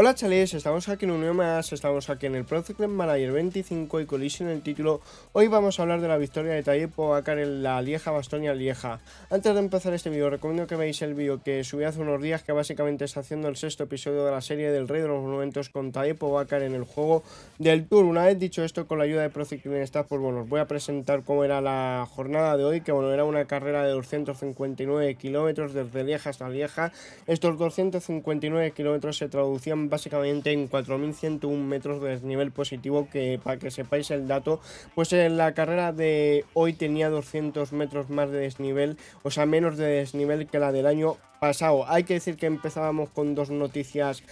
Hola chavales, estamos aquí en un video más, estamos aquí en el Pro Cycling Manager 25 y Collision en el título. Hoy vamos a hablar de la victoria de Tadej Pogačar en la Lieja-Bastoña-Lieja. Antes de empezar este vídeo, recomiendo que veáis el vídeo que subí hace unos días, que básicamente está haciendo el sexto episodio de la serie del Rey de los Monumentos con Tadej Pogačar en el juego del Tour. Una vez dicho esto, con la ayuda de Pro Cycling Stats, pues bueno, os voy a presentar cómo era la jornada de hoy, que bueno, era una carrera de 259 kilómetros desde Lieja hasta Lieja. Estos 259 kilómetros se traducían básicamente en 4101 metros de desnivel positivo, que para que sepáis el dato, pues en la carrera de hoy tenía 200 metros más de desnivel, o sea, menos de desnivel que la del año pasado. Hay que decir que empezábamos con dos noticias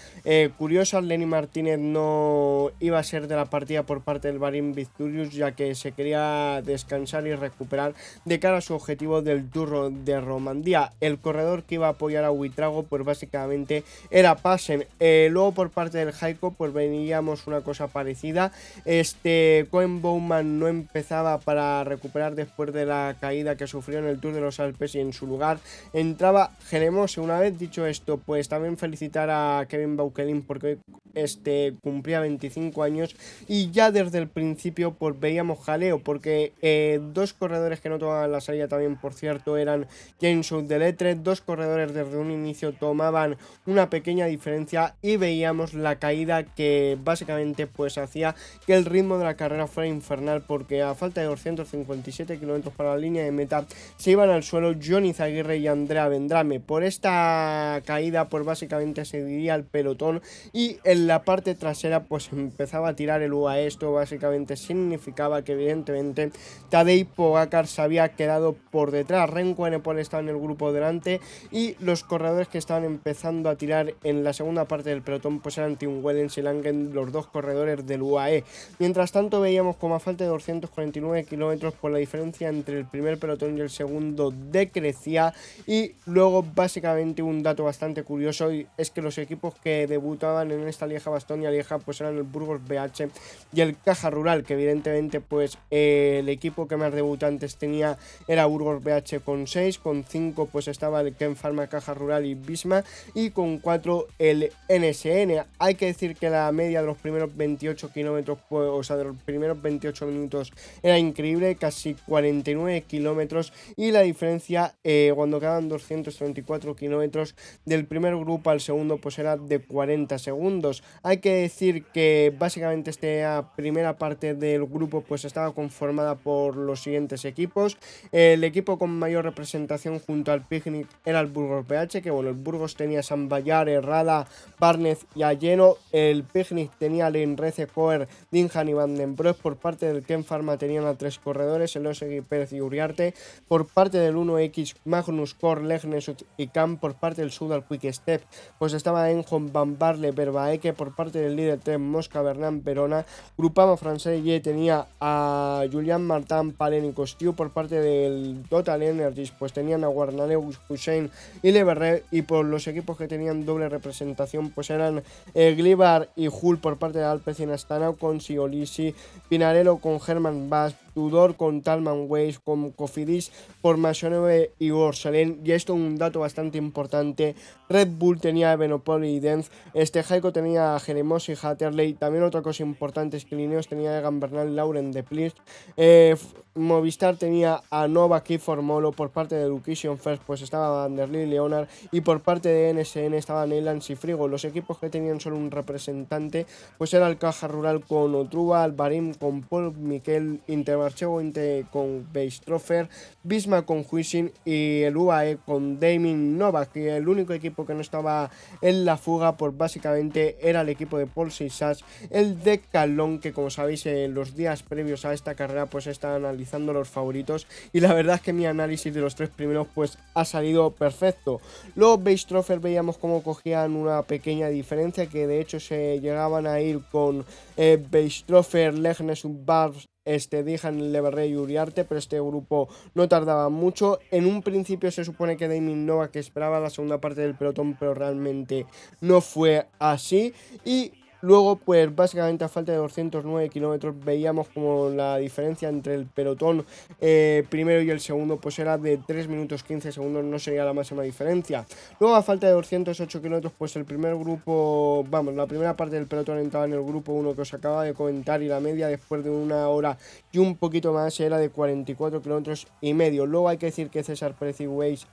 curiosas. Lenny Martínez no iba a ser de la partida por parte del Bahrain Victorious, ya que se quería descansar y recuperar de cara a su objetivo del Tour de Romandía. El corredor que iba a apoyar a Buitrago pues básicamente era Passen. Luego por parte del Heiko pues veníamos una cosa parecida. Koen Bouwman no empezaba para recuperar después de la caída que sufrió en el Tour de los Alpes, y en su lugar entraba Jeremose. Una vez dicho esto, pues también felicitar a Kevin Baukelin porque cumplía 25 años, y ya desde el principio pues veíamos jaleo, porque dos corredores que no tomaban la salida también, por cierto, eran James Deletre. Dos corredores desde un inicio tomaban una pequeña diferencia, y veíamos la caída que básicamente pues hacía que el ritmo de la carrera fuera infernal, porque a falta de 257 kilómetros para la línea de meta se iban al suelo Johnny Zaguirre y Andrea Vendrame. Por esta caída pues básicamente se dividía el pelotón, y en la parte trasera pues empezaba a tirar el UAE. Esto básicamente significaba que evidentemente Tadej Pogačar se había quedado por detrás. Remco Evenepoel estaba en el grupo delante, y los corredores que estaban empezando a tirar en la segunda parte del pelotón pues eran Tim Wellens y Langen, los dos corredores del UAE. Mientras tanto veíamos como a falta de 249 kilómetros pues la diferencia entre el primer pelotón y el segundo decrecía. Y luego básicamente un dato bastante curioso, y es que los equipos que debutaban en esta Lieja-Bastoña-Lieja pues eran el Burgos BH y el Caja Rural, que evidentemente pues el equipo que más debutantes tenía era Burgos BH con 6, con 5 pues estaba el Ken Pharma, Caja Rural y Visma, y con 4 el NSN. Hay que decir que la media de los primeros 28 kilómetros, pues, o sea, de los primeros 28 minutos era increíble, casi 49 kilómetros, y la diferencia cuando quedaban 234 kilómetros del primer grupo al segundo pues era de 40 segundos. Hay que decir que básicamente esta primera parte del grupo pues estaba conformada por los siguientes equipos. El equipo con mayor representación junto al Picnic era el Burgos BH, que bueno, el Burgos tenía Sambayar, Herrada, Barnez y Alleno. El Picnic tenía Leinrece, Coer, Dinhan y Van den Broek. Por parte del Ken Pharma tenían a tres corredores, el Osegui, Pérez y Uriarte. Por parte del 1X, Magnus, Kor, Legnesut y Kam. Por parte del Sudal Quick Step pues estaba Enjon, Van Barle, Verbaeke. Por parte del líder 3, Mosca, Bernán, Perona. Grupama Francés tenía a Julian Martin, Palen y Costiu. Por parte del Total Energies pues tenían a Guarnaleu, Hussein y Leverre, y por los equipos que tenían doble representación pues eran Glibar y Hull por parte de Alpecin Astana, con Siolisi, Pinarello con Herman Bass, Tudor con Talman Weiss, con Cofidis por Massoneve y Orsalén. Y esto un dato bastante importante: Red Bull tenía a Evenepoel y Denz, Heiko tenía a Jeremose y Hatterley. También otra cosa importante es que Lineos tenía a Egan Bernal, Lauren de Plis, Movistar tenía a Nova Formolo. Por parte de Education First pues estaba Van der Lee y Leonard, y por parte de NSN estaban Neylands y Frigo. Los equipos que tenían solo un representante pues era el Caja Rural con Otruba, Alvarim con Paul Miquel, Intermarchego con Beistrofer, Bisma con Huisin y el UAE con Damien Novak. Y el único equipo que no estaba en la fuga pues básicamente era el equipo de Paul Sissas, el Decathlon, que como sabéis en los días previos a esta carrera pues está analizando los favoritos, y la verdad es que mi análisis de los tres primeros pues ha salido perfecto. Luego Beistrofer veíamos cómo cogían una pequeña diferencia, que de hecho se llegaban a ir con Beistrofer, Legnes, Bars, Dijan, Leverre y Uriarte, pero este grupo no tardaba mucho. En un principio se supone que Damien Novak esperaba la segunda parte del pelotón, pero realmente no fue así. Y Luego, pues básicamente a falta de 209 kilómetros veíamos como la diferencia entre el pelotón primero y el segundo pues era de 3 minutos 15 segundos, no sería la máxima diferencia. Luego a falta de 208 kilómetros pues el primer grupo, vamos, la primera parte del pelotón entraba en el grupo 1 que os acaba de comentar y la media después de una hora y un poquito más era de 44 kilómetros y medio. Luego hay que decir que César Pérez y Weiss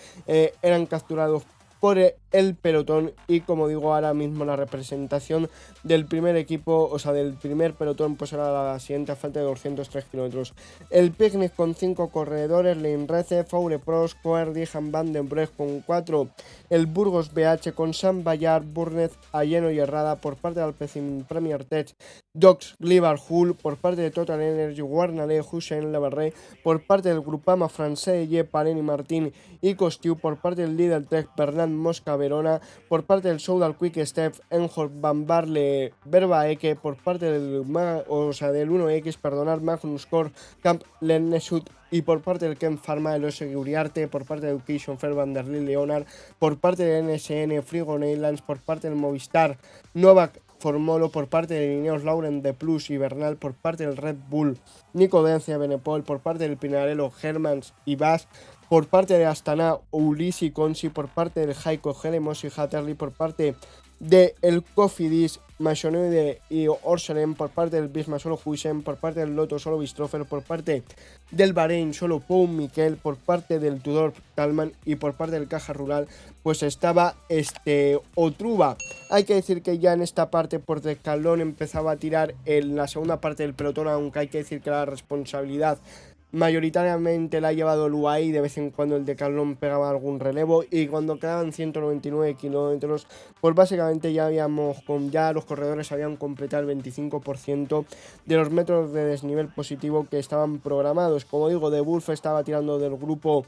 eran capturados por el pelotón y como digo ahora mismo la representación del primer equipo, o sea del primer pelotón pues era la siguiente a falta de 203 kilómetros. El Picnic con 5 corredores, Leinrece, Faure Prost, Coerdy, Van den Brecht con 4, el Burgos BH con Sam Bayard, Burnett, Ayeno y Herrada por parte del Alpecin Premier Tech, Docs, Glibar, Hull por parte de Total Energy, Guarnalé, Hussein, Leverrey por parte del Grupama Francés, Paleni Martín y Costiu por parte del Lidl Tech, Bernard Mosca Verona por parte del Soudal Quick Step, Enholt Van Barle, Verbaeke por parte del 1X, perdonar, Magnus Core, Camp Lennesut y por parte del Ken Pharma, el Seguridarte, por parte de Education Fair, Vanderlei Leonard, por parte del NSN, Frigo Neylands, por parte del Movistar, Novak Formolo, por parte de Ineos Lauren de Plus y Bernal, por parte del Red Bull, Nico Dencia Benepol, por parte del Pinarello, Hermans y Bas, por parte de Astana, Ulisi Consi, por parte del Heiko Helemos y Hatterley, por parte de el Cofidis, Machonoide y Orselem, por parte del Bisma solo Huisen, por parte del Lotto solo Bistrofer, por parte del Bahrein solo Pau Miquel, por parte del Tudor Talman y por parte del Caja Rural pues estaba Otruba. Hay que decir que ya en esta parte por Decathlon empezaba a tirar en la segunda parte del pelotón, aunque hay que decir que la responsabilidad mayoritariamente la ha llevado el UAE, de vez en cuando el Decathlon pegaba algún relevo y cuando quedaban 199 kilómetros pues básicamente ya los corredores habían completado el 25% de los metros de desnivel positivo que estaban programados. Como digo, De Wolf estaba tirando del grupo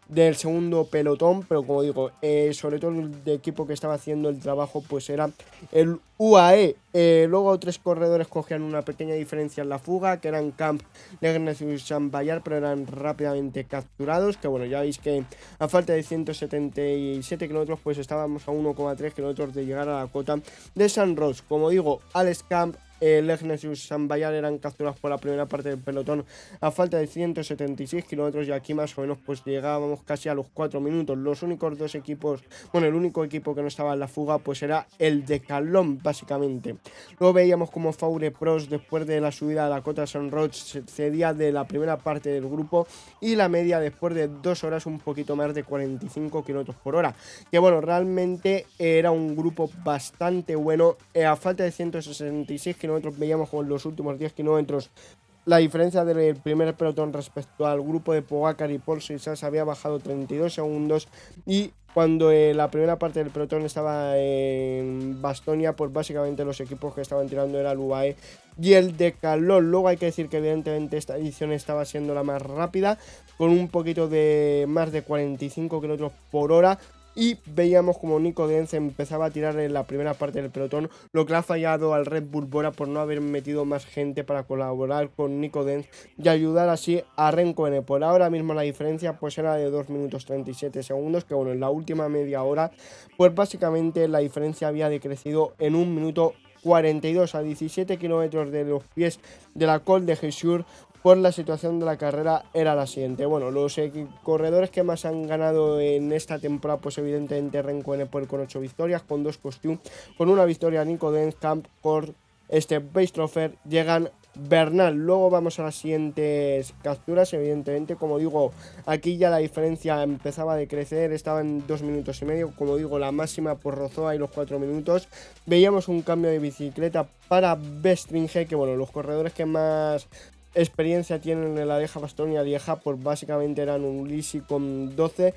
del segundo pelotón, pero como digo, sobre todo el de equipo que estaba haciendo el trabajo pues era el UAE. Luego 3 corredores cogían una pequeña diferencia en la fuga, que eran Camp, Legnes y Sam Bayard, pero eran rápidamente capturados, que bueno, ya veis que a falta de 177 kilómetros pues estábamos a 1,3 kilómetros de llegar a la cota de San Ross. Como digo, Alex Camp, Legnes y Sam Bayard eran capturados por la primera parte del pelotón a falta de 176 kilómetros y aquí más o menos pues llegábamos casi a los 4 minutos. Los únicos dos equipos, bueno, el único equipo que no estaba en la fuga pues era el Decathlon básicamente. Luego veíamos como Faure Prost después de la subida a la cota San Roch cedía de la primera parte del grupo y la media después de 2 horas un poquito más de 45 kilómetros por hora, que bueno, realmente era un grupo bastante bueno. A falta de 166 kilómetros veíamos con los últimos 10 kilómetros la diferencia del primer pelotón respecto al grupo de Pogacar y Paul Sisas había bajado 32 segundos y cuando la primera parte del pelotón estaba en Bastonia, pues básicamente los equipos que estaban tirando era el UAE y el Decathlon. Luego hay que decir que evidentemente esta edición estaba siendo la más rápida, con un poquito de más de 45 km por hora. Y veíamos como Nico Denz empezaba a tirar en la primera parte del pelotón, lo que le ha fallado al Red Bull Bora por no haber metido más gente para colaborar con Nico Denz y ayudar así a Renko Evenepoel. Ahora mismo la diferencia pues era de 2 minutos 37 segundos, que bueno, en la última media hora pues básicamente la diferencia había decrecido en 1 minuto 42 a 17 kilómetros de los pies de la Col de Jesús. Por la situación de la carrera era la siguiente. Bueno, los corredores que más han ganado en esta temporada, pues evidentemente Renko Evenepoel con 8 victorias, con 2 costumes, con una victoria Nico Denz, Camp, Cord, Beistrofer, llegan Bernal. Luego vamos a las siguientes capturas, evidentemente, como digo, aquí ya la diferencia empezaba a decrecer, estaba en 2 minutos y medio, como digo, la máxima pues rozó ahí los 4 minutos. Veíamos un cambio de bicicleta para Bestringe, que bueno, los corredores que más experiencia tienen en la Lieja Bastonia Lieja, pues básicamente eran Ulisi con 12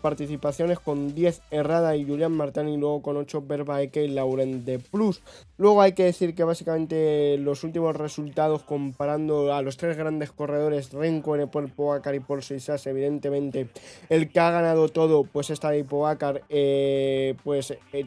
participaciones, con 10 Herrada y Julián Martán, y luego con 8 Verbaeke y Lauren de Plus. Luego hay que decir que básicamente los últimos resultados comparando a los 3 grandes corredores, Renko Evenepoel, Pogacar y Paul Sisas, evidentemente el que ha ganado todo pues está de Pogacar,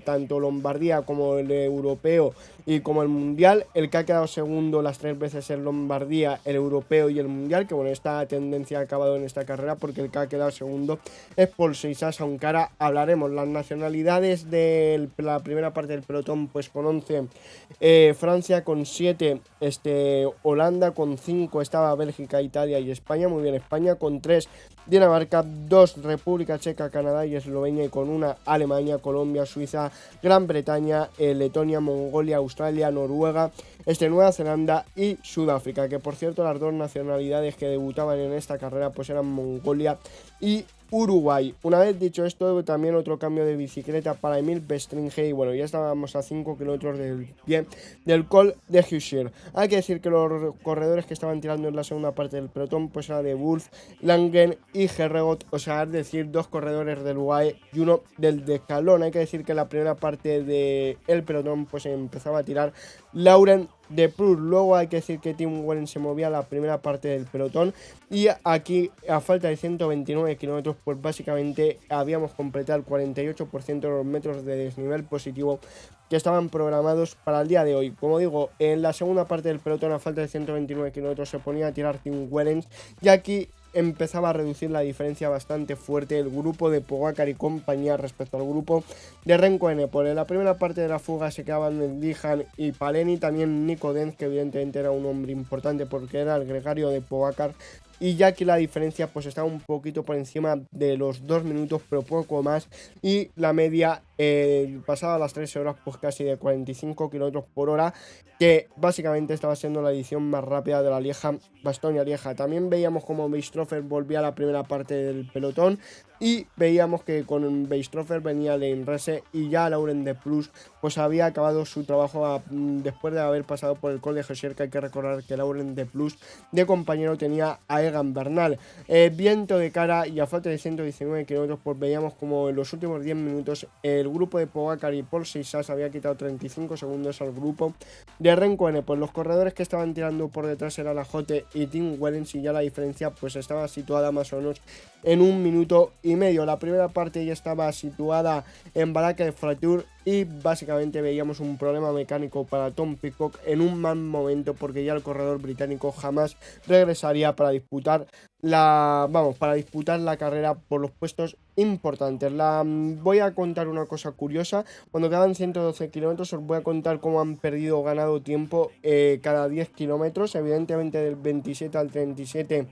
tanto Lombardía como el europeo y como el mundial. El que ha quedado segundo las 3 veces en Lombardía categoría, el europeo y el mundial, que bueno, esta tendencia ha acabado en esta carrera porque el que ha quedado segundo es Paul Seixas, aunque ahora hablaremos. Las nacionalidades de la primera parte del pelotón, pues con 11 Francia, con 7 Holanda, con 5 estaba Bélgica, Italia y España, muy bien España, con 3 Dinamarca, 2 República Checa, Canadá y Eslovenia, y con 1 Alemania, Colombia, Suiza, Gran Bretaña, Letonia, Mongolia, Australia, Noruega, Nueva Zelanda y Sudáfrica, que por cierto las dos nacionalidades que debutaban en esta carrera pues eran Mongolia y Uruguay. Una vez dicho esto, también otro cambio de bicicleta para Emil Bestringe, y bueno, ya estábamos a 5 kilómetros del pie del Col de Husher. Hay que decir que los corredores que estaban tirando en la segunda parte del pelotón pues era de Wolf, Langen y Gerregot, o sea, es decir, 2 corredores del UAE y 1 del Decalón. Hay que decir que la primera parte del pelotón pues empezaba a tirar Laurent de Proust. Luego hay que decir que Tim Wellens se movía a la primera parte del pelotón, y aquí a falta de 129 kilómetros pues básicamente habíamos completado el 48% de los metros de desnivel positivo que estaban programados para el día de hoy. Como digo, en la segunda parte del pelotón a falta de 129 kilómetros se ponía a tirar Tim Wellens, y aquí empezaba a reducir la diferencia bastante fuerte el grupo de Pogacar y compañía respecto al grupo de Remco Evenepoel. En la primera parte de la fuga se quedaban Dijan y Paleni, también Nico Denz, que evidentemente era un hombre importante porque era el gregario de Pogacar, y ya que la diferencia pues estaba un poquito por encima de los 2 minutos, pero poco más, y la media pasada las 3 horas pues casi de 45 kilómetros por hora, que básicamente estaba siendo la edición más rápida de la Lieja-Bastoña-Lieja. También veíamos como Weistrofer volvía a la primera parte del pelotón, y veíamos que con Weistrofer venía Lane Rese, y ya Laurent de Proust pues había acabado su trabajo después de haber pasado por el Col de Husher, que hay que recordar que Laurent de Proust de compañero tenía a Egan Bernal. Viento de cara, y a falta de 119 kilómetros pues veíamos como en los últimos 10 minutos el grupo de Pogacar y Paul Seixas había quitado 35 segundos al grupo de Remco Evenepoel. Los corredores que estaban tirando por detrás eran la Jote y Tim Wellens, y ya la diferencia pues estaba situada más o menos en 1 minuto y medio. La primera parte ya estaba situada en Baraque de Fracture, y básicamente veíamos un problema mecánico para Tom Pidcock en un mal momento, porque ya el corredor británico jamás regresaría para disputar la carrera por los puestos importantes. Voy a contar una cosa curiosa. Cuando quedan 112 kilómetros os voy a contar cómo han perdido o ganado tiempo cada 10 kilómetros. Evidentemente del 27 al 37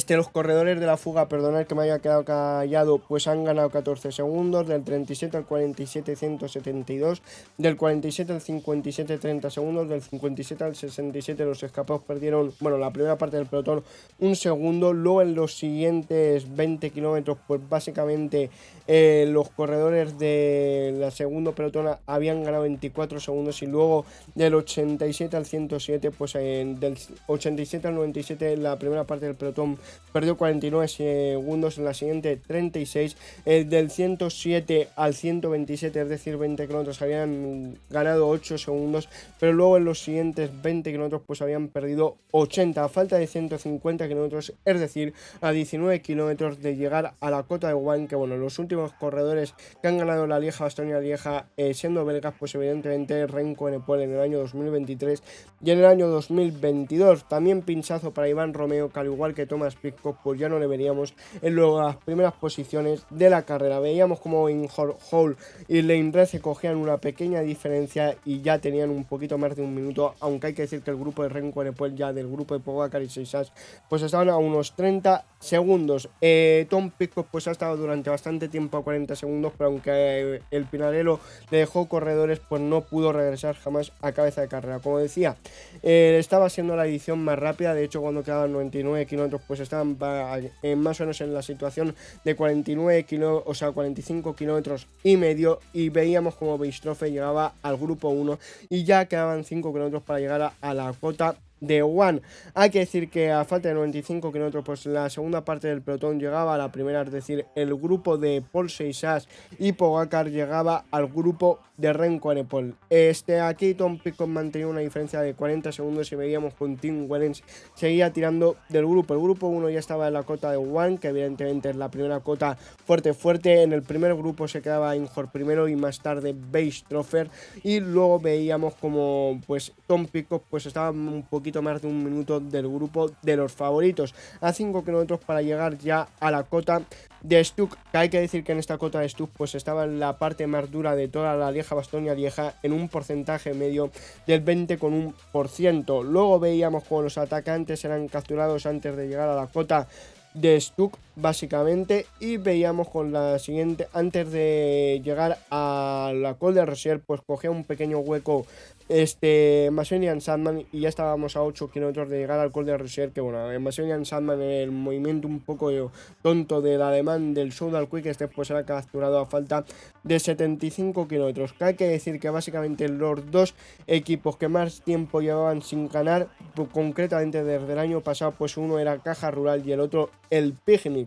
los corredores de la fuga, perdonad que me haya quedado callado, pues han ganado 14 segundos, del 37 al 47 172, del 47 al 57 30 segundos, del 57 al 67 los escapados perdieron, bueno, la primera parte del pelotón 1 segundo, luego en los siguientes 20 kilómetros pues básicamente los corredores de la segundo pelotón habían ganado 24 segundos, y luego del 87 al 107 pues del 87 al 97 la primera parte del pelotón perdió 49 segundos, en la siguiente 36, del 107 al 127, es decir 20 kilómetros habían ganado 8 segundos, pero luego en los siguientes 20 kilómetros pues habían perdido 80, a falta de 150 kilómetros, es decir a 19 kilómetros de llegar a la cota de One, que bueno, los últimos corredores que han ganado la Lieja-Bastoña-Lieja siendo belgas pues evidentemente Remco Evenepoel en el año 2023 y en el año 2022, también pinchazo para Iván Romeo, que al igual que Thomas Pidcock pues ya no le veríamos en las primeras posiciones de la carrera. Veíamos como Hall y Lane Rese cogían una pequeña diferencia y ya tenían un poquito más de 1 minuto, aunque hay que decir que el grupo de Remco Evenepoel ya del grupo de Pogacar y Seixas pues estaban a unos 30 segundos. Tom Pidcock pues ha estado durante bastante tiempo a 40 segundos, pero aunque el Pinarello le dejó corredores pues no pudo regresar jamás a cabeza de carrera. Como decía, estaba siendo la edición más rápida, de hecho cuando quedaban 99 kilómetros pues estaban más o menos en la situación de 49 kilómetros, o sea 45 kilómetros y medio, y veíamos como Weistrofer llegaba al grupo 1 y ya quedaban 5 kilómetros para llegar a la cota de One. Hay que decir que a falta de 95 kilómetros pues la segunda parte del pelotón llegaba a la primera, es decir, el grupo de Paul Seixas y Pogacar llegaba al grupo de Remco Evenepoel. Aquí Tom Pidcock mantenía una diferencia de 40 segundos y veíamos con Tim Wellens seguía tirando del grupo. El grupo 1 ya estaba en la cota de One, que evidentemente es la primera cota fuerte. En el primer grupo se quedaba Injor primero y más tarde Weistrofer, y luego veíamos como pues Tom Pidcock pues estaba un poquito poquito más de un minuto del grupo de los favoritos, a 5 kilómetros para llegar ya a la cota de Stuck, que hay que decir que en esta cota de Stuck pues estaba en la parte más dura de toda la Lieja-Bastoña-Lieja en un porcentaje medio del 20,1%. Luego veíamos como los atacantes eran capturados antes de llegar a la cota de Stuck básicamente, y veíamos con la siguiente, antes de llegar a la Col de Rosier, pues cogía un pequeño hueco Macedonian Sandman y ya estábamos a 8 kilómetros de llegar al Col de Rosier, que bueno, en Macedonian Sandman el movimiento un poco tonto del alemán del Soudal Quick pues era capturado a falta de 75 kilómetros, que hay que decir que básicamente los dos equipos que más tiempo llevaban sin ganar, concretamente desde el año pasado, pues uno era Caja Rural y el otro el Picnic.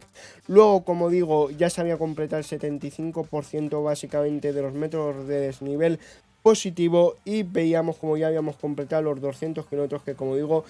Luego, como digo, ya se había completado el 75% básicamente de los metros de desnivel positivo y veíamos como ya habíamos completado los 200 kilómetros, que como digo,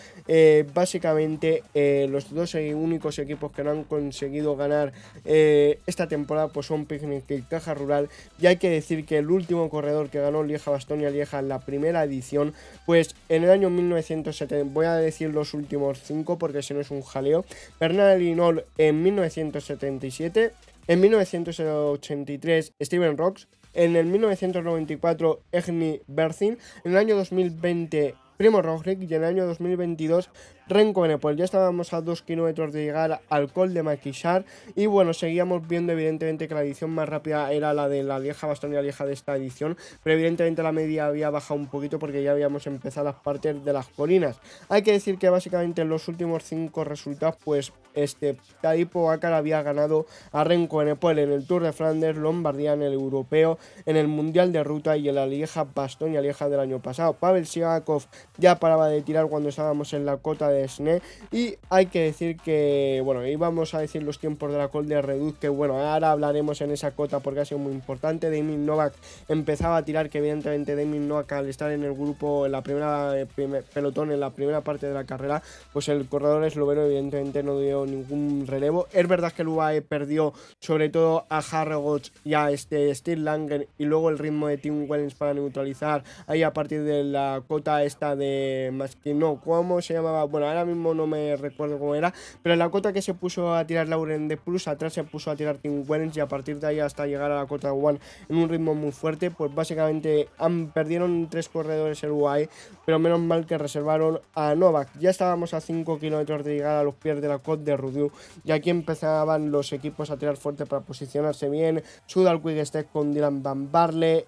básicamente los dos únicos equipos que no han conseguido ganar esta temporada pues son Picnic y Caja Rural. Y hay que decir que el último corredor que ganó Lieja-Bastoña-Lieja en la primera edición, pues en el año 1970, voy a decir los últimos 5 porque si no es un jaleo: Bernard Hinault en 1977, en 1983 Steven Rocks, en el 1994 Egni Berzin, en el año 2020 Primo Roglic y en el año 2022 Renko Benepol. Ya estábamos a 2 kilómetros de llegar al Col de Maquisard y bueno, seguíamos viendo evidentemente que la edición más rápida era la de la Lieja-Bastoña-Lieja de esta edición, pero evidentemente la media había bajado un poquito porque ya habíamos empezado las partes de las colinas. Hay que decir que básicamente en los últimos 5 resultados pues Tadej Pogačar había ganado a Renko Benepol en el Tour de Flandes, Lombardía, en el Europeo, en el Mundial de Ruta y en la Lieja-Bastoña-Lieja del año pasado. Pavel Sivakov ya paraba de tirar cuando estábamos en la cota de Sne, y hay que decir que, bueno, íbamos a decir los tiempos de la Col de Reduc, que bueno, ahora hablaremos en esa cota porque ha sido muy importante. Damien Novak empezaba a tirar, que evidentemente Damien Novak, al estar en el grupo, en la primera pelotón, en la primera parte de la carrera, pues el corredor esloveno evidentemente no dio ningún relevo. Es verdad que el UAE perdió sobre todo a Harrogos y a Steve Langen, y luego el ritmo de Tim Wellens para neutralizar ahí a partir de la cota esta de no, ¿cómo se llamaba? Bueno, ahora mismo no me recuerdo cómo era, pero en la cota que se puso a tirar Lauren de Plus, atrás se puso a tirar Tim Wellens, y a partir de ahí hasta llegar a la cota One en un ritmo muy fuerte, pues básicamente perdieron 3 corredores el UAE, pero menos mal que reservaron a Novak. Ya estábamos a 5 kilómetros de llegar a los pies de la Côte de Rudiu y aquí empezaban los equipos a tirar fuerte para posicionarse bien. Soudal Quick con Dylan Van Barle,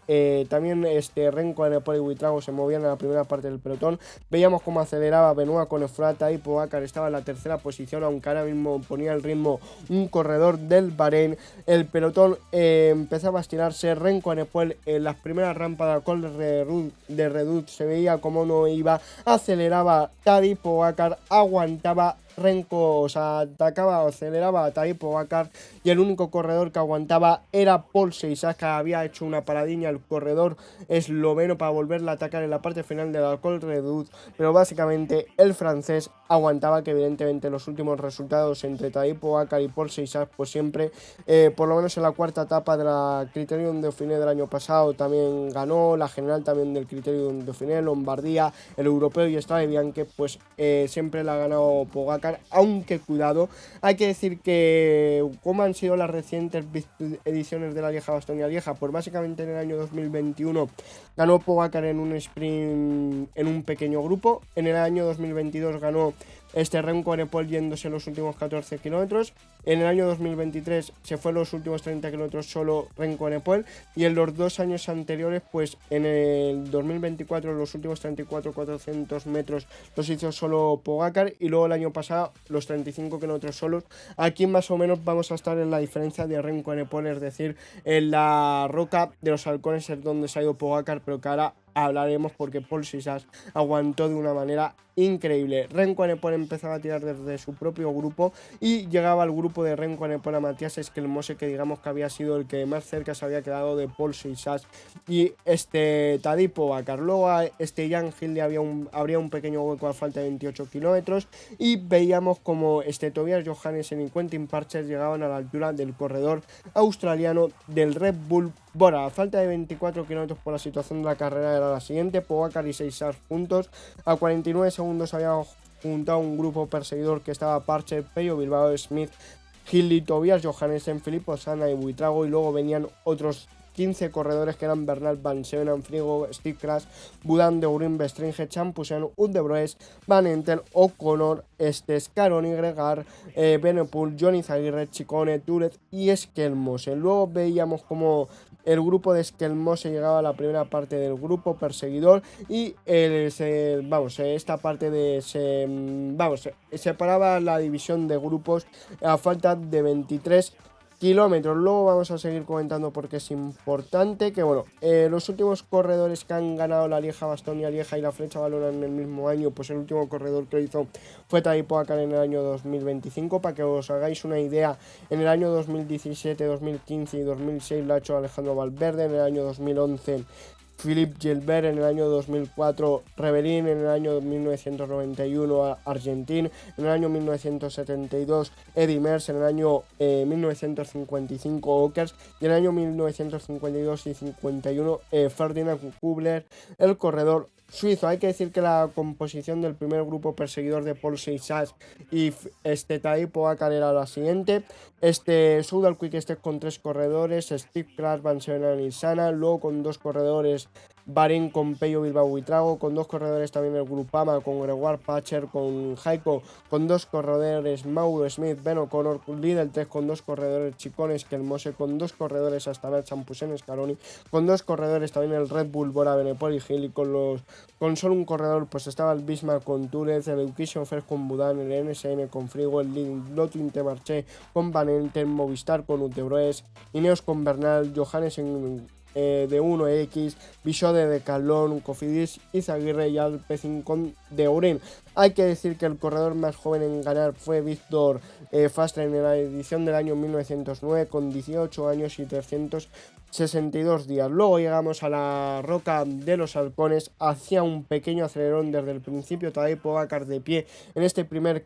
también Renko Benepol y Buitrago se movían en la primera parte del pelotón. Veíamos cómo aceleraba Benoit con Efrata, y Pogačar estaba en la tercera posición, aunque ahora mismo ponía el ritmo un corredor del Bahrein. El pelotón empezaba a estirarse. Renko Benepol en las primeras rampas de la Col de Reduc se veía como no iba, aceleraba Tadej Pogačar, aguantaba Renko, o sea, atacaba o aceleraba a Tadej Pogačar, y el único corredor que aguantaba era Paul Seisac, que había hecho una paradiña el corredor esloveno para volverla a atacar en la parte final de la Col Reduc, pero básicamente el francés aguantaba, que evidentemente los últimos resultados entre Tadej Pogačar y Paul Seisac pues siempre, por lo menos en la cuarta etapa de la Criterium Dauphiné del año pasado también ganó, la general también del Criterium Dauphiné, Lombardía, el europeo y Strade Bianche, pues siempre la ha ganado Pogačar. Aunque cuidado, hay que decir que cómo han sido las recientes ediciones de la Lieja-Bastoña-Lieja, pues básicamente en el año 2021 ganó Pogačar en un sprint en un pequeño grupo. En el año 2022 ganó Renko Benepol yéndose los últimos 14 kilómetros. En el año 2023 se fue los últimos 30 kilómetros solo Renko Benepol, y en los 2 años anteriores, pues en el 2024 los últimos 34-400 metros los hizo solo Pogačar, y luego el año pasado los 35 kilómetros solos. Aquí más o menos vamos a estar en la diferencia de Renko Benepol, es decir, en la roca de los halcones es donde se ha ido Pogačar, pero que ahora hablaremos porque Paul Seisac aguantó de una manera increíble. Renko Benepol empezaba a tirar desde su propio grupo y llegaba al grupo de Renko Benepol a Matías Esquelmose, que digamos que había sido el que más cerca se había quedado de Paul Seisac y Tadej Pogačar. Luego a Jan Hilde habría un pequeño hueco a falta de 28 kilómetros, y veíamos como Tobias Johannessen y Quentin Parcher llegaban a la altura del corredor australiano del Red Bull Bora, a falta de 24 kilómetros por la situación de la carrera era la siguiente: Pogacar y Seixas juntos. A 49 segundos había juntado un grupo perseguidor que estaba Parcher, Pello, Bilbao, Smith, Hindley, Tobias, Johannesen, Filippo Sana y Buitrago, y luego venían otros 15 corredores que eran Bernal, Van Seven, Frigo, Stick Crash, Budan, De Urin, Bestringe, Champusen, Udebroes, Van Entel, O'Connor, Scaroni, Gregar, Benepool, Johnny Zaguirre, Chicone, Túrez y Esquelmose. Luego veíamos como el grupo de Esquelmose llegaba a la primera parte del grupo perseguidor y esta parte separaba la división de grupos a falta de 23 kilómetros. Luego vamos a seguir comentando porque es importante que, bueno, los últimos corredores que han ganado la Lieja-Bastonia-Lieja y la Flecha Valona en el mismo año, pues el último corredor que lo hizo fue Tadej Pogačar en el año 2025. Para que os hagáis una idea, en el año 2017, 2015 y 2006 lo ha hecho Alejandro Valverde, en el año 2011 Philippe Gilbert, en el año 2004 Reverín, en el año 1991 Argentín, en el año 1972 Eddy Merckx, en el año 1955 Ockers y en el año 1952 y 51 Ferdinand Kubler, el corredor suizo. Hay que decir que la composición del primer grupo perseguidor de Paul Seixas y Tadej Pogačar era la siguiente: Soudal Quick Step con 3 corredores, Steve Crash, Van Seven y Sana, luego con 2 corredores Bahrein con Pello, Bilbao y Trago, con 2 corredores también el Grupama con Gregoire Parcher, con Jaiko, con 2 corredores Mauro Smith, Ben O'Connor, Lidl 3 con 2 corredores Chicone, Esquelmose, con 2 corredores Astana, Champusen, Scaroni, con 2 corredores también el Red Bull, Bora, Benepol y Gil, y con solo un corredor pues estaba el Bismarck con Túrez, el Education First con Budan, el NSN con Frigo, el Lotto Intermarché con Van Enten, Movistar con Utebroes, Ineos con Bernal, Johannesen de 1X, Bichot de Decathlon, Cofidis y Zaguirre y Alpecin con De Urin. Hay que decir que el corredor más joven en ganar fue Víctor Fastre en la edición del año 1909 con 18 años y 362 días. Luego llegamos a la Roca de los Halcones, hacía un pequeño acelerón desde el principio. Tadej Pogačar de pie en este primer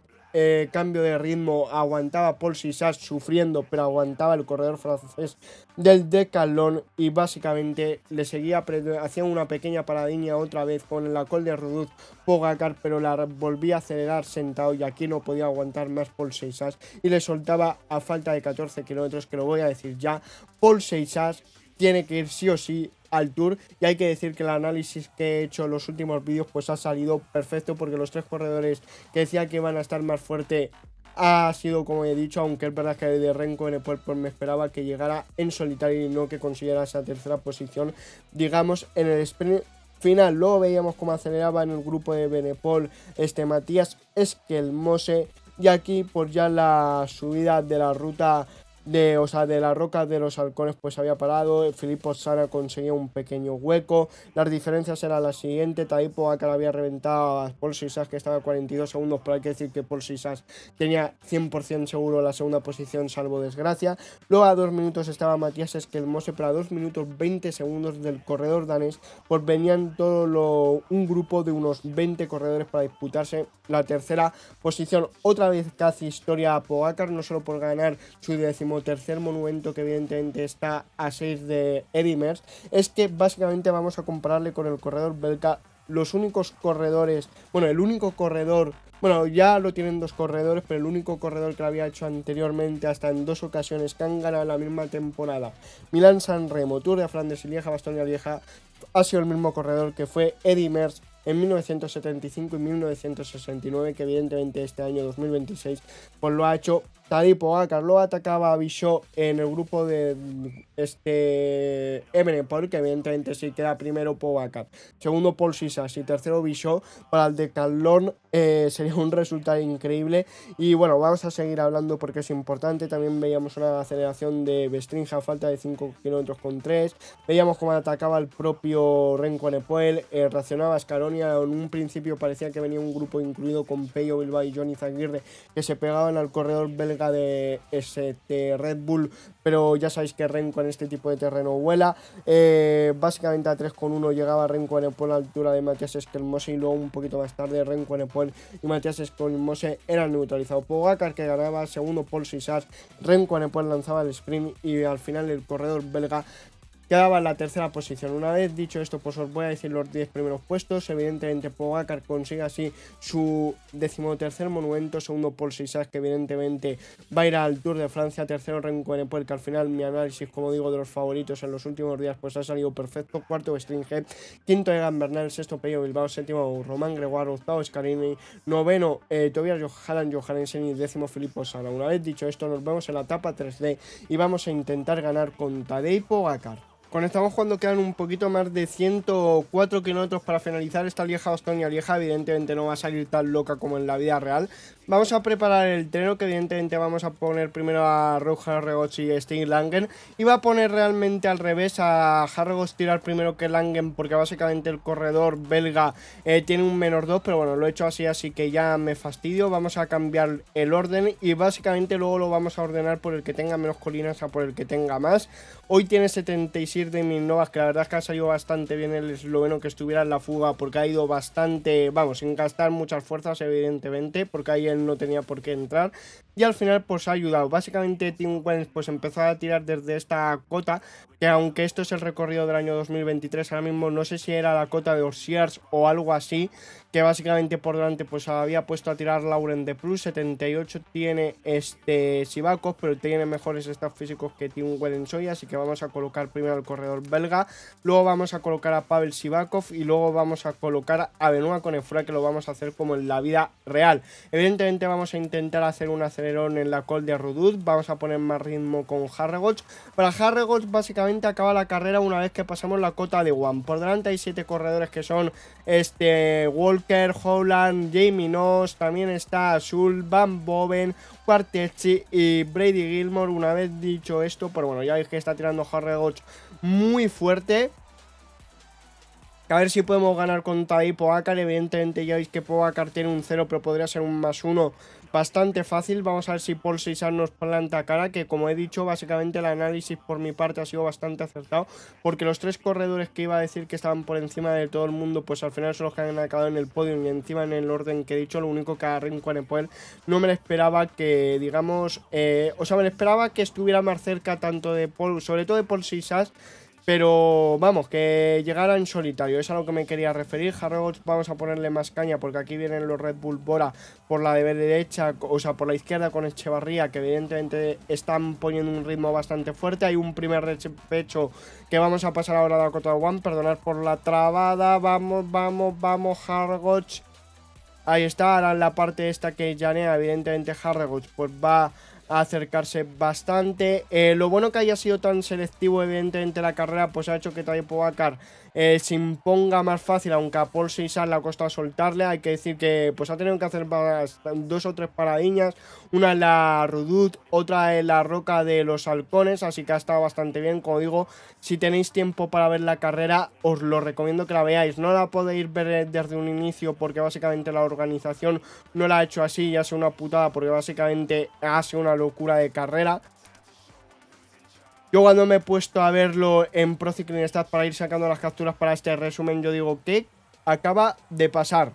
cambio de ritmo, aguantaba Paul Seixas sufriendo, pero aguantaba el corredor francés del Decathlon y básicamente le seguía, hacía una pequeña paradilla otra vez con la Col de Roduz Pogačar, pero la volvía a acelerar sentado y aquí no podía aguantar más Paul Seixas y le soltaba a falta de 14 kilómetros, que lo voy a decir ya. Paul Seixas tiene que ir sí o sí al Tour, y hay que decir que el análisis que he hecho en los últimos vídeos pues ha salido perfecto, porque los 3 corredores que decía que iban a estar más fuerte ha sido como he dicho, aunque es verdad que de Renko en el pues me esperaba que llegara en solitario y no que consiguiera esa tercera posición, digamos, en el sprint final. Luego veíamos cómo aceleraba en el grupo de Benepol Matías Esquelmose, y aquí pues ya la subida de la ruta de la Roca de los Halcones pues había parado. Filippo Sana conseguía un pequeño hueco. Las diferencias eran las siguientes: Tadej Pogačar había reventado a Paul Seixas, que estaba a 42 segundos, pero hay que decir que Paul Seixas tenía 100% seguro la segunda posición, salvo desgracia. Luego a 2 minutos estaba Matías Esquelmose, pero a 2 minutos 20 segundos del corredor danés pues venían un grupo de unos 20 corredores para disputarse la tercera posición. Otra vez casi historia a Pogačar, no solo por ganar su 13º monumento, que evidentemente está a 6 de Eddy Merckx, es que básicamente vamos a compararle con el corredor belga. Los únicos corredores, el único corredor, ya lo tienen 2 corredores, pero el único corredor que lo había hecho anteriormente hasta en 2 ocasiones que han ganado la misma temporada, Milán-San Remo, Tour de Flandes y Lieja-Bastoña-Lieja, ha sido el mismo corredor, que fue Eddy Merckx en 1975 y 1969, que evidentemente este año 2026 pues lo ha hecho Tadej Pogačar. Luego atacaba a Bichot en el grupo de Evenepoel, que evidentemente sí queda primero Pogačar, segundo Paul Seixas y tercero Bichot. Para el Decathlon sería un resultado increíble. Y bueno, vamos a seguir hablando porque es importante. También veíamos una aceleración de Bestringe a falta de 5 kilómetros con 3. Veíamos cómo atacaba el propio Renko Evenepoel, reaccionaba Scaroni. En un principio parecía que venía un grupo incluido con Pello, Bilbao y Johnny Zaguirre, que se pegaban al corredor belga de Red Bull, pero ya sabéis que Renko en este tipo de terreno vuela. Básicamente a 3,1 llegaba Renko Evenepoel a la altura de Matías Esquelmose, y luego un poquito más tarde Renko Evenepoel y Matías Esquelmose eran neutralizados. Pogačar, que ganaba segundo Paul Seixas, Renko Evenepoel lanzaba el sprint y al final el corredor belga quedaba en la tercera posición. Una vez dicho esto, pues os voy a decir los 10 primeros puestos. Evidentemente Pogacar consigue así su 13º monumento, segundo Paul Sisas, que evidentemente va a ir al Tour de Francia, tercero Remco Evenepoel, que al final mi análisis, como digo, de los favoritos en los últimos días pues ha salido perfecto, cuarto Stringhead, quinto Egan Bernal, sexto Pello Bilbao, séptimo Román Gregoire, octavo Scarini, noveno Tobias Johansen y décimo Filippo Sala. Una vez dicho esto, nos vemos en la etapa 3D y vamos a intentar ganar con Tadej Pogacar. Conectamos cuando quedan un poquito más de 104 kilómetros para finalizar esta Lieja-Bastoña-Lieja. Evidentemente no va a salir tan loca como en la vida real. Vamos a preparar el treno, que evidentemente vamos a poner primero a Roglic, Harregoch y Stig Langen. Y va a poner realmente al revés, a Harregoch tirar primero que Langen, porque básicamente el corredor belga tiene un -2, pero bueno, lo he hecho así que ya me fastidio. Vamos a cambiar el orden y básicamente luego lo vamos a ordenar por el que tenga menos colinas a por el que tenga más. Hoy tiene 76 de Novas, que la verdad es que ha salido bastante bien el esloveno que estuviera en la fuga, porque ha ido bastante, vamos, sin gastar muchas fuerzas evidentemente, porque ahí él no tenía por qué entrar, y al final pues ha ayudado. Básicamente Tim Wellens pues empezó a tirar desde esta cota, que aunque esto es el recorrido del año 2023, ahora mismo no sé si era la cota de Orsiers o algo así, que básicamente por delante pues había puesto a tirar Lauren de Plus. 78 tiene Sivakov, pero tiene mejores stats físicos que Tim Wellens hoy, así que vamos a colocar primero al corredor belga, luego vamos a colocar a Pavel Sivakov y luego vamos a colocar a Benoit Connefroy, que lo vamos a hacer como en la vida real. Evidentemente vamos a intentar hacer un acelerón en la Col de Rudut, vamos a poner más ritmo con Harregoch. Para Harregoch básicamente acaba la carrera una vez que pasamos la cota de One. Por delante hay 7 corredores que son Walker, Howland, Jamie Noss, también está Azul, Van Boven, Quartecchi y Brady Gilmore. Una vez dicho esto, pero bueno, ya veis que está tirando Harregoch muy fuerte. A ver si podemos ganar con Tadej Pogacar. Evidentemente ya veis que Pogacar tiene un 0, pero podría ser un +1 bastante fácil. Vamos a ver si Paul Sisas nos planta cara, que como he dicho, básicamente el análisis por mi parte ha sido bastante acertado, porque los 3 corredores que iba a decir que estaban por encima de todo el mundo, pues al final son los que han acabado en el podio y encima en el orden que he dicho. Lo único que a Remco Evenepoel no me lo esperaba, que digamos, o sea, me lo esperaba que estuviera más cerca tanto de Paul, sobre todo de Paul Sisas, pero vamos, que llegara en solitario, es a lo que me quería referir. Harregoch vamos a ponerle más caña, porque aquí vienen los Red Bull Bora por la de derecha, o sea, por la izquierda con Echevarría, que evidentemente están poniendo un ritmo bastante fuerte. Hay un primer pecho que vamos a pasar ahora a la cota One, perdonad por la trabada. Vamos, Harregoch. Ahí está, ahora en la parte esta que llanea, evidentemente Harregoch pues va a acercarse bastante. Lo bueno que haya sido tan selectivo evidentemente la carrera, pues ha hecho que Tadej Pogacar se imponga más fácil, aunque a Paul Sisas le ha costado soltarle. Hay que decir que pues ha tenido que hacer 2 o 3 paradiñas, una en la Rudut, otra en la roca de los halcones, así que ha estado bastante bien. Como digo, si tenéis tiempo para ver la carrera, os lo recomiendo que la veáis. No la podéis ver desde un inicio, porque básicamente la organización no la ha hecho así y ha sido una putada, porque básicamente ha sido una locura de carrera. Yo cuando me he puesto a verlo en Pro Cycling Stats para ir sacando las capturas para este resumen, yo digo, ¿qué acaba de pasar?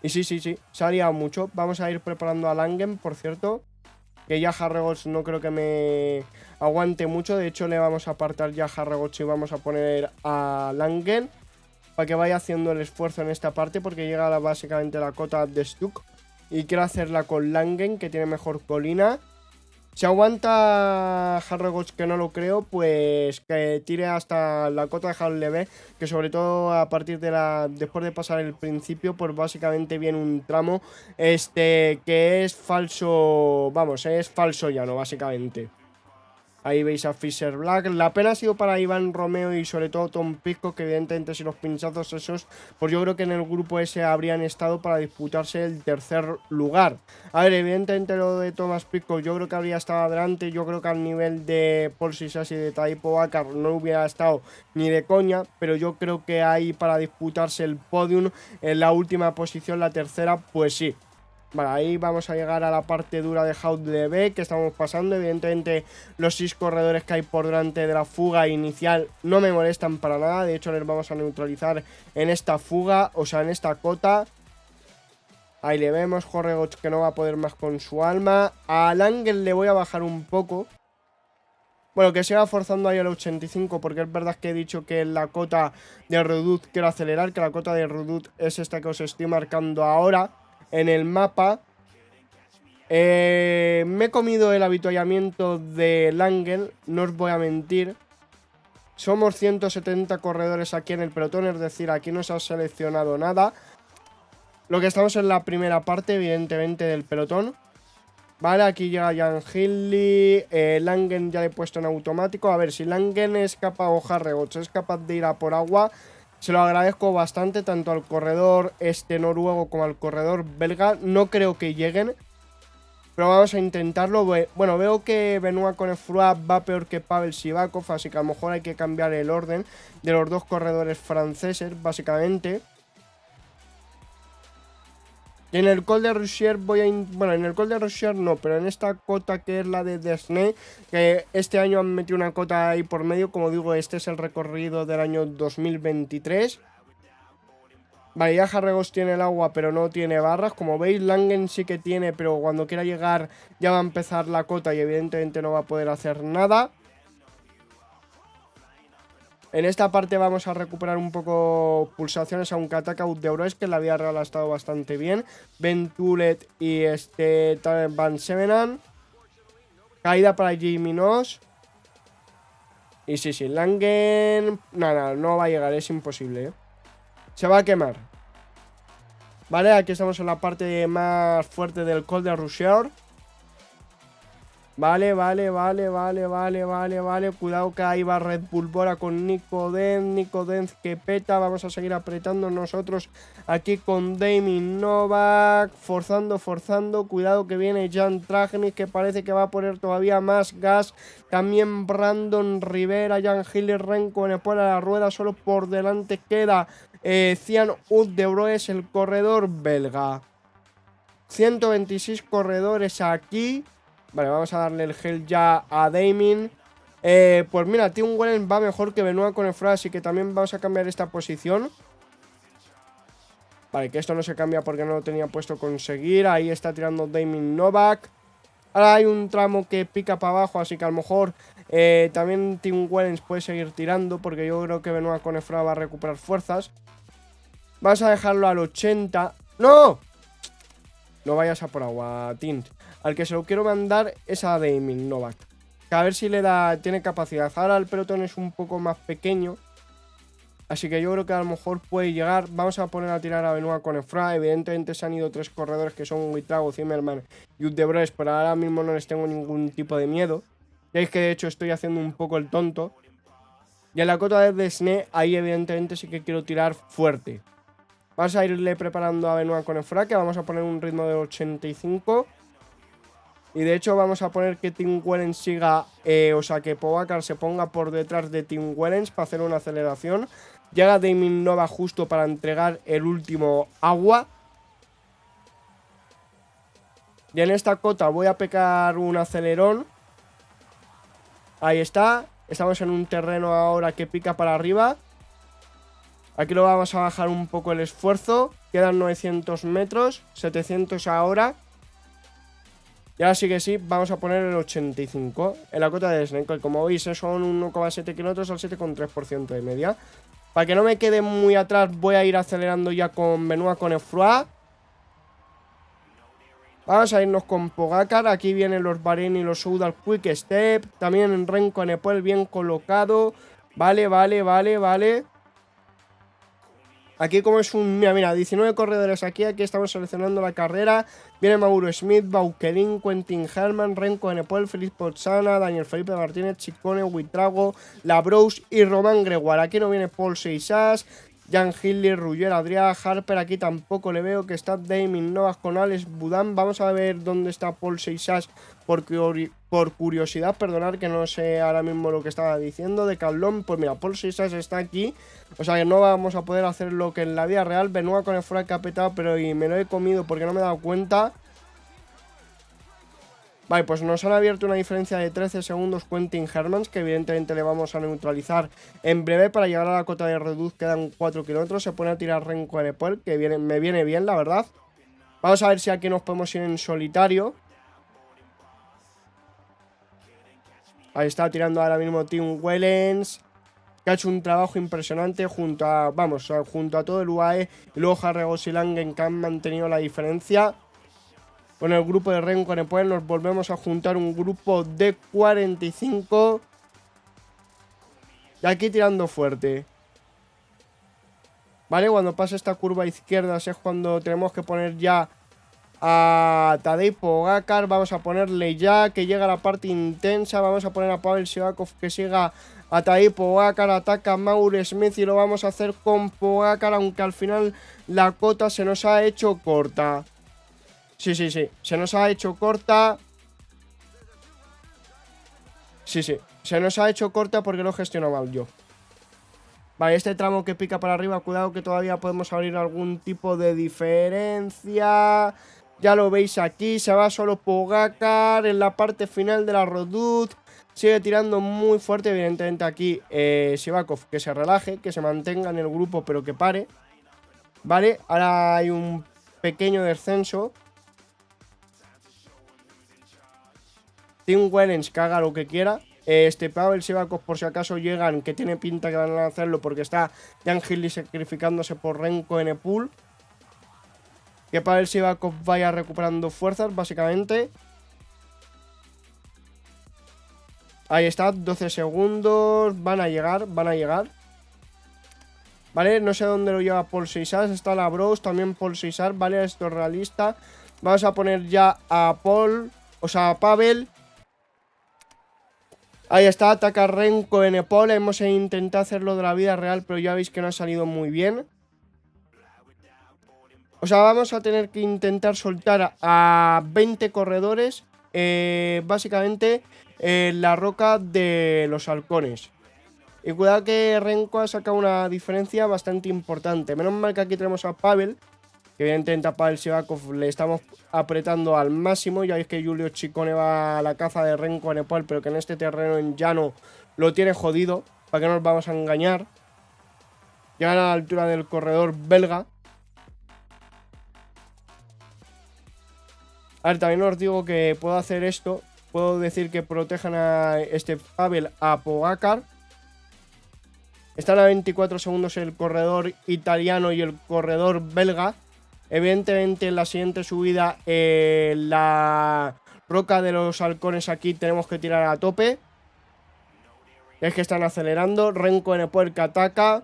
Y sí, se ha liado mucho. Vamos a ir preparando a Langen, por cierto, que ya Harregoch no creo que me aguante mucho. De hecho, le vamos a apartar ya a Harregoch y vamos a poner a Langen para que vaya haciendo el esfuerzo en esta parte, porque llega básicamente la cota de Stuck y quiero hacerla con Langen, que tiene mejor colina. Si aguanta Harregoch, que no lo creo, pues que tire hasta la cota de Haut-Levée, que sobre todo a partir de después de pasar el principio, pues básicamente viene un tramo que es falso, vamos, es falso llano básicamente. Ahí veis a Fisher Black. La pena ha sido para Iván Romeo y sobre todo Tom Pidcock, que evidentemente si los pinchazos esos, pues yo creo que en el grupo ese habrían estado para disputarse el tercer lugar. A ver, evidentemente lo de Thomas Pidcock yo creo que habría estado adelante. Yo creo que al nivel de Paul Sisas y de Tadej Pogacar no hubiera estado ni de coña, pero yo creo que ahí para disputarse el podium en la última posición, la tercera, pues sí. Vale, ahí vamos a llegar a la parte dura de Haut-Levée que estamos pasando. Evidentemente los 6 corredores que hay por delante de la fuga inicial no me molestan para nada. De hecho les vamos a neutralizar en esta fuga, o sea en esta cota. Ahí le vemos, Harregoch que no va a poder más con su alma. A Langen le voy a bajar un poco, Bueno, que siga forzando ahí el 85, porque es verdad que he dicho que en la cota de Redut quiero acelerar, que la cota de Redut es esta que os estoy marcando ahora en el mapa. Me he comido el avituallamiento de Langen, no os voy a mentir. Somos 170 corredores aquí en el pelotón, es decir, aquí no se ha seleccionado nada. Lo que estamos en la primera parte, evidentemente, del pelotón. Vale, aquí llega Jan Hindley. Langen ya le he puesto en automático. A ver, si Langen es capaz, o Harregots es capaz de ir a por agua, se lo agradezco bastante, tanto al corredor noruego como al corredor belga. No creo que lleguen, pero vamos a intentarlo. Bueno, veo que Benoit Connefroy va peor que Pavel Sivakov, así que a lo mejor hay que cambiar el orden de los dos corredores franceses, básicamente. Y en el Col de Roussier bueno, en el Col de Roussier no, pero en esta cota que es la de Desnay, que este año han metido una cota ahí por medio, como digo, este es el recorrido del año 2023. Vale, ya Harregos tiene el agua, pero no tiene barras. Como veis, Langen sí que tiene, pero cuando quiera llegar ya va a empezar la cota y evidentemente no va a poder hacer nada. En esta parte vamos a recuperar un poco pulsaciones, aunque ataca Udebroes, que en la vida real ha estado bastante bien. Ben Tulet y Van Sevenan. Caída para Jimmy Nos. Y sí, Langen... Nada, no va a llegar, es imposible, ¿eh? Se va a quemar. Vale, aquí estamos en la parte más fuerte del Col de Roussier. Vale. Cuidado que ahí va Red Bull Bora con Nico Denz que peta. Vamos a seguir apretando nosotros aquí con Damien Novak. Forzando. Cuidado que viene Jan Tratnik, que parece que va a poner todavía más gas. También Brandon Rivera, Jan Hindley, Renko Enepoel a la rueda. Solo por delante queda Cian Udebroes, el corredor belga. 126 corredores aquí. Vale, vamos a darle el gel ya a Damien. Pues mira, Tim Wellen va mejor que Benoit Connefroy, así que también vamos a cambiar esta posición. Vale, que esto no se cambia porque no lo tenía puesto conseguir. Ahí está tirando Damien Novak. Ahora hay un tramo que pica para abajo, así que a lo mejor también Tim Wellens puede seguir tirando, porque yo creo que Benoit Connefroy va a recuperar fuerzas. Vamos a dejarlo al 80. ¡No! No vayas a por agua, Tint. Al que se lo quiero mandar es a Damien Novak, que a ver si le da, tiene capacidad. Ahora el pelotón es un poco más pequeño, así que yo creo que a lo mejor puede llegar. Vamos a poner a tirar a Benoit Connefroy. Evidentemente se han ido tres corredores que son Huitrago, Zimmerman y Udebroes, pero ahora mismo no les tengo ningún tipo de miedo. Veis que de hecho estoy haciendo un poco el tonto. Y en la cota de Desnay, ahí evidentemente sí que quiero tirar fuerte. Vamos a irle preparando a Benoit Connefroy, que vamos a poner un ritmo de 85. Y de hecho vamos a poner que Tim Wellens siga, o sea que Pogacar se ponga por detrás de Tim Wellens para hacer una aceleración. Llega Damien Nova justo para entregar el último agua. Y en esta cota voy a pegar un acelerón. Ahí está. Estamos en un terreno ahora que pica para arriba. Aquí lo vamos a bajar un poco el esfuerzo. Quedan 900 metros, 700 ahora. Y ahora sí que sí, vamos a poner el 85 en la cota de Snake. Como veis son 1,7 kilómetros al 7,3% de media. Para que no me quede muy atrás, voy a ir acelerando ya con Benoit Connefroy. Vamos a irnos con Pogacar. Aquí vienen los Bahrein y los Soudal Quick Step. También en Renko Enepoel bien colocado. Vale. Aquí como es un... Mira, 19 corredores aquí estamos seleccionando la carrera. Viene Mauro Smith, Bauquelin, Quentin Herman, Renko Enepoel, Felipe Pozzana, Daniel Felipe Martínez, Ciccone, Huitrago, Labrous y Román Gregoire. Aquí no viene Paul Seixas, Jan Hindley, Ruggier, Adrià, Harper. Aquí tampoco le veo, que está Damien Novak con Alex Boudin. Vamos a ver dónde está Paul Seixas por curiosidad. Perdonad que no sé ahora mismo lo que estaba diciendo de Cablón. Pues mira, Paul Seixas está aquí. O sea que no vamos a poder hacer lo que en la vida real. Benoit Connefroy que ha petado, pero y me lo he comido porque no me he dado cuenta. Vale, pues nos han abierto una diferencia de 13 segundos Quentin Hermans, que evidentemente le vamos a neutralizar en breve para llegar a la cota de Reduz. Quedan 4 kilómetros. Se pone a tirar Renko Enepoel, que me viene bien, la verdad. Vamos a ver si aquí nos podemos ir en solitario. Ahí está tirando ahora mismo Tim Wellens, que ha hecho un trabajo impresionante junto a, vamos, junto a todo el UAE. Y luego Harregos y Langen, que han mantenido la diferencia. Con el grupo de Renko Enepoel nos volvemos a juntar un grupo de 45. Y aquí tirando fuerte. Vale, cuando pase esta curva izquierda es cuando tenemos que poner ya a Tadej Pogačar. Vamos a ponerle ya que llega la parte intensa. Vamos a poner a Pavel Sivakov que siga a Tadej Pogačar. Ataca a Mauro Smith y lo vamos a hacer con Pogačar, aunque al final la cota se nos ha hecho corta. Sí, se nos ha hecho corta. Sí, se nos ha hecho corta porque lo he gestionado mal yo. Vale, este tramo que pica para arriba, cuidado que todavía podemos abrir algún tipo de diferencia. Ya lo veis aquí, se va solo Pogačar en la parte final de la Roduz. Sigue tirando muy fuerte, evidentemente aquí Sivakov que se relaje, que se mantenga en el grupo pero que pare. Vale, ahora hay un pequeño descenso. Tim Wellens que haga lo que quiera. Pavel Sivakov por si acaso llegan, que tiene pinta que van a hacerlo porque está Jan Hindley sacrificándose por Renko Enepoel. Que Pavel Sivakov vaya recuperando fuerzas básicamente. Ahí está, 12 segundos, van a llegar. Vale, no sé dónde lo lleva Paul Seisar, está la Bros, también Paul Seisar, vale, esto es realista. Vamos a poner ya a Paul, o sea, a Pavel. Ahí está, ataca Renko Enepoel. Hemos intentado hacerlo de la vida real, pero ya veis que no ha salido muy bien. O sea, vamos a tener que intentar soltar a 20 corredores, básicamente, la roca de los halcones. Y cuidado que Renko ha sacado una diferencia bastante importante. Menos mal que aquí tenemos a Pavel, que evidentemente a Pavel Sivakov le estamos apretando al máximo. Ya veis que Giulio Ciccone va a la caza de Renko Enepoel, pero que en este terreno en llano lo tiene jodido. ¿Para qué nos vamos a engañar? Llegan a la altura del corredor belga. A ver, también os digo que puedo hacer esto. Puedo decir que protejan a Pavel a Pogačar. Están a 24 segundos el corredor italiano y el corredor belga. Evidentemente en la siguiente subida la roca de los halcones aquí tenemos que tirar a tope. Es que están acelerando. Renko Enepoel que ataca.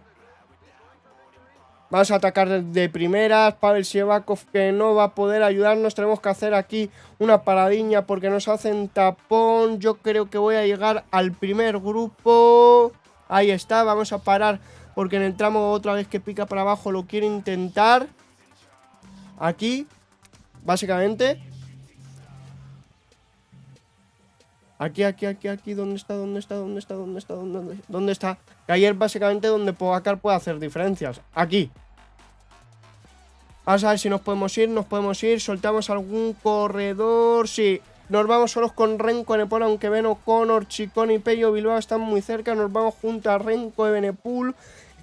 Vamos a atacar de primeras. Pavel Sivakov que no va a poder ayudarnos. Tenemos que hacer aquí una paradiña porque nos hacen tapón. Yo creo que voy a llegar al primer grupo. Ahí está, vamos a parar porque en el tramo otra vez que pica para abajo lo quiero intentar. Aquí, básicamente. Aquí, ¿dónde está? ¿Dónde está? Que ahí es básicamente donde Pogačar puede hacer diferencias. Aquí. Vamos a ver si nos podemos ir, soltamos algún corredor. Sí, nos vamos solos con Renko Enepoel, aunque Ben O'Connor, Ciccone y Pello Bilbao están muy cerca. Nos vamos junto a Renko Enepoel.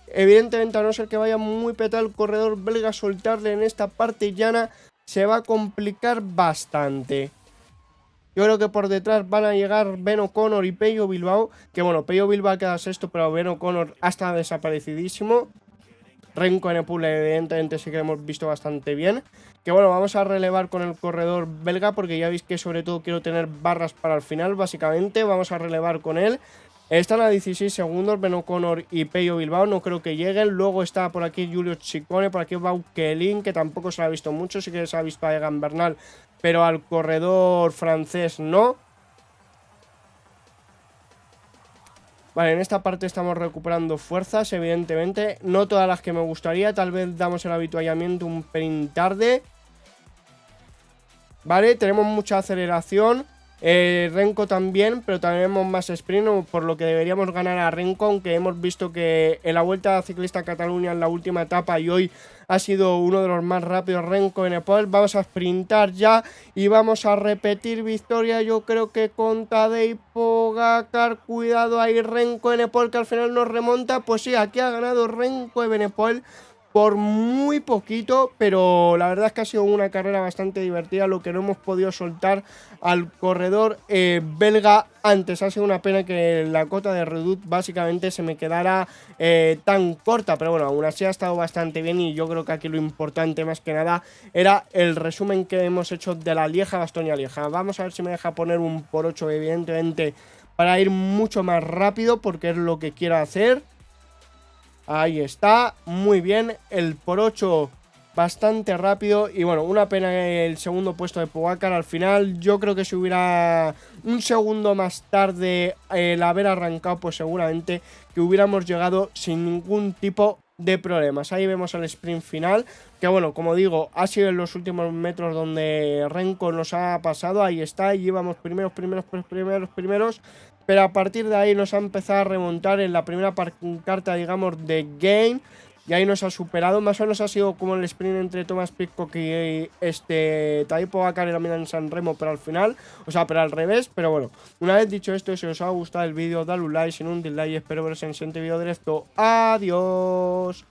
Evidentemente, a no ser que vaya muy petado el corredor belga, soltarle en esta parte llana se va a complicar bastante. Yo creo que por detrás van a llegar Ben O'Connor y Pello Bilbao. Que bueno, Pello Bilbao queda sexto, pero Ben O'Connor ha estado desaparecidísimo. Renko Enepoel evidentemente sí que lo hemos visto bastante bien. Que bueno, vamos a relevar con el corredor belga porque ya veis que sobre todo quiero tener barras para el final, básicamente. Vamos a relevar con él. Están a 16 segundos Ben O'Connor y Pello Bilbao, no creo que lleguen. Luego está por aquí Giulio Ciccone, por aquí Bauquelin, que tampoco se lo ha visto mucho. Sí que se ha visto a Egan Bernal, pero al corredor francés no. Vale, en esta parte estamos recuperando fuerzas, evidentemente. No todas las que me gustaría, tal vez damos el avituallamiento un pelín tarde. Vale, tenemos mucha aceleración. Renko también, pero tenemos más sprint, por lo que deberíamos ganar a Renko, aunque hemos visto que en la Vuelta Ciclista a Cataluña en la última etapa y hoy ha sido uno de los más rápidos Renko Enepoel. Vamos a sprintar ya y vamos a repetir victoria, yo creo que con Tadej Pogačar. Cuidado ahí Renko Enepoel que al final nos remonta. Pues sí, aquí ha ganado Renko Enepoel por muy poquito, pero la verdad es que ha sido una carrera bastante divertida. Lo que no hemos podido soltar al corredor belga antes. Ha sido una pena que la cota de Redoute básicamente se me quedara tan corta, pero bueno, aún así ha estado bastante bien. Y yo creo que aquí lo importante más que nada era el resumen que hemos hecho de la Lieja-Bastoña-Lieja. Vamos a ver si me deja poner un por 8 evidentemente para ir mucho más rápido, porque es lo que quiero hacer. Ahí está, muy bien, el por 8 bastante rápido. Y bueno, una pena el segundo puesto de Pogacar al final. Yo creo que si hubiera un segundo más tarde el haber arrancado, pues seguramente que hubiéramos llegado sin ningún tipo de problemas. Ahí vemos el sprint final, que bueno, como digo, ha sido en los últimos metros donde Renko nos ha pasado. Ahí está, y íbamos primeros, pero a partir de ahí nos ha empezado a remontar en la primera carta, digamos, de game. Y ahí nos ha superado. Más o menos ha sido como el sprint entre Thomas Pidcock y Tadej Pogacar y la Milan San Remo, pero al final, o sea, pero al revés. Pero bueno, una vez dicho esto, si os ha gustado el vídeo, dale un like, sin un dislike, espero veros en el siguiente vídeo directo. Adiós.